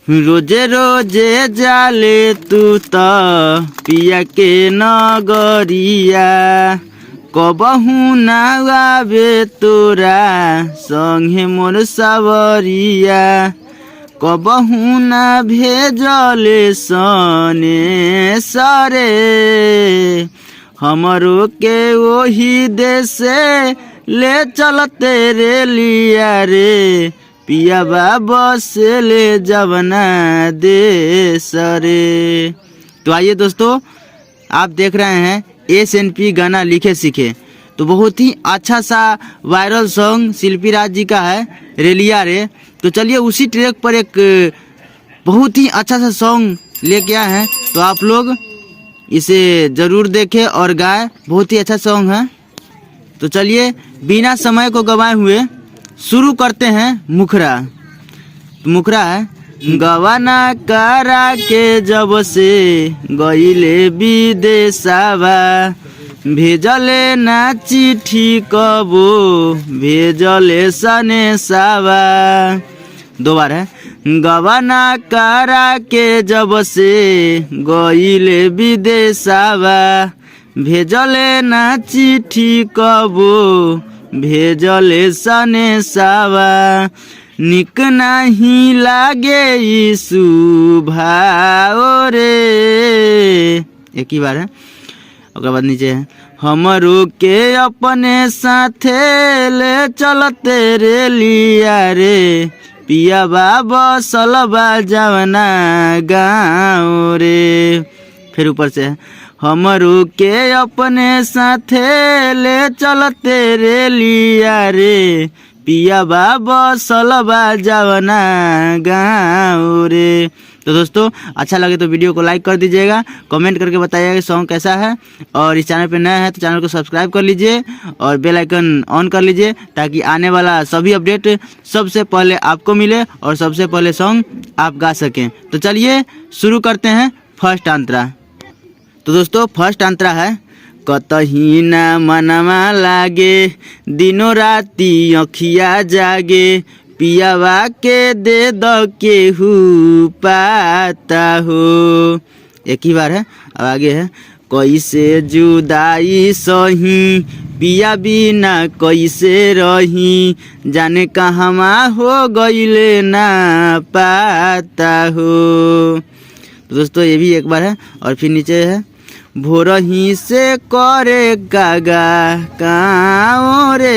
रोजे रोजे जाले तू त पिया के नगरिया, कबहू ना आवे तोरा संगे मोर सावरिया, कबहू ना भेजले सने सरे, हमरो के वही देशे ले चल तेरे लिया रे, पिया बाबा से ले जवना देश रे। तो आइए दोस्तों, आप देख रहे हैं SNP गाना लिखे सीखे। तो बहुत ही अच्छा सा वायरल सॉन्ग शिल्पी राज जी का है, रेलिया रे। तो चलिए उसी ट्रैक पर एक बहुत ही अच्छा सा सॉन्ग लेके आए हैं, तो आप लोग इसे ज़रूर देखें और गाएं। बहुत ही अच्छा सॉन्ग है। तो चलिए बिना समय को गवाए हुए शुरू करते हैं मुखरा। तो मुखरा है, गवाना करा के जब से गईले विदेशवा, भेजले ना चिट्ठी कबो भेजले सनेसावा। दो बार है, गवाना करा के जब से गईले विदेशवा, भेजले ना चिट्ठी कबो भेजले सनेसावा, निक नहीं लागे यीशु भाओ रे। एक ही बार है, और बाद नीचे है, हमरो के अपने साथे ले चल तेरे लिया रे, पिया बाबा सलबा जवना गाँव रे। फिर ऊपर से है, हमरो के अपने साथे ले चल तेरे लिया रे, पिया बाबा सलबा जवना गाँव रे। तो दोस्तों अच्छा लगे तो वीडियो को लाइक कर दीजिएगा, कमेंट करके बताइएगा कि सॉन्ग कैसा है, और इस चैनल पे नया है तो चैनल को सब्सक्राइब कर लीजिए और बेल आइकन ऑन कर लीजिए, ताकि आने वाला सभी अपडेट सबसे पहले आपको मिले और सबसे पहले सॉन्ग आप गा सकें। तो चलिए शुरू करते हैं फर्स्ट अंतरा। तो दोस्तों फर्स्ट अंतरा है, कतही ना मनवा लागे दिनों राती अखिया जागे, पियावा के दे दो केहू पाता हो। एक ही बार है, अब आगे है, कैसे जुदाई सही पिया बिना कैसे रही, जाने कहवा हो गईले ना पाता हो। तो दोस्तों ये भी एक बार है, और फिर नीचे है, भोर ही से करे कागा काओ रे।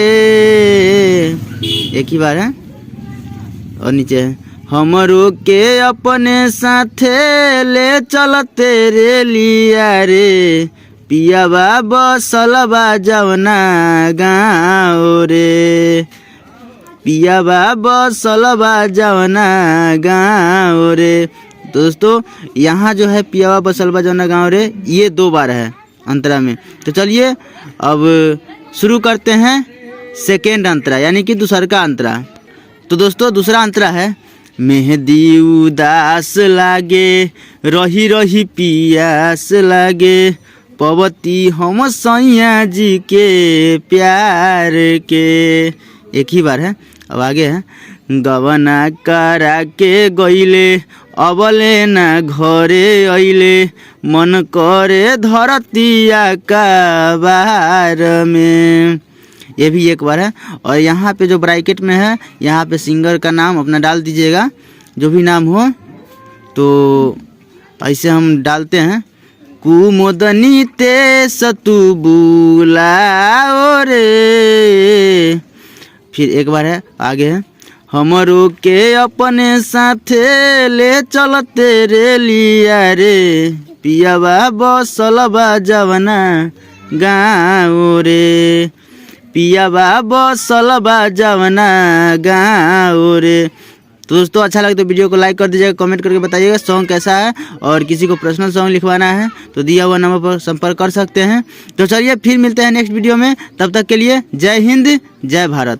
एक ही बार है, और नीचे है, हमरो के अपने साथे ले चल तेरे लिया रे, पिया बाबा सलबा जवना गाँव रे, पिया बाबा सलबा जवना गाँव रे। दोस्तों यहाँ जो है पियावा बसलबा जवना गाँव रे, ये दो बार है अंतरा में। तो चलिए अब शुरू करते हैं सेकेंड अंतरा, यानी कि दूसरा का अंतरा। तो दोस्तों दूसरा अंतरा है, मेहदी उदास लागे रही रही पियास लागे, पवती हम सैया जी के प्यार के। एक ही बार है, अब आगे है, गवना करा के गईले अबले ना घरे अइले, मन करे धरतिया का बाहर में। ये भी एक बार है, और यहाँ पे जो ब्रैकेट में है यहाँ पे सिंगर का नाम अपना डाल दीजिएगा, जो भी नाम हो। तो ऐसे हम डालते हैं, कुमोदनी ते सतु बुलाओ रे। फिर एक बार है, आगे है, हमरो के अपने साथे ले चल तेरे लिया रे, पिया बाबा सलबा जवना गाँव रे, पिया बाबा सलबा जवना गाँव रे। तो दोस्तों अच्छा लगे तो वीडियो को लाइक कर दीजिएगा, कमेंट करके बताइएगा सॉन्ग कैसा है, और किसी को पर्सनल सॉन्ग लिखवाना है तो दिया हुआ नंबर पर संपर्क कर सकते हैं। तो चलिए फिर मिलते हैं नेक्स्ट वीडियो में, तब तक के लिए जय हिंद जय भारत।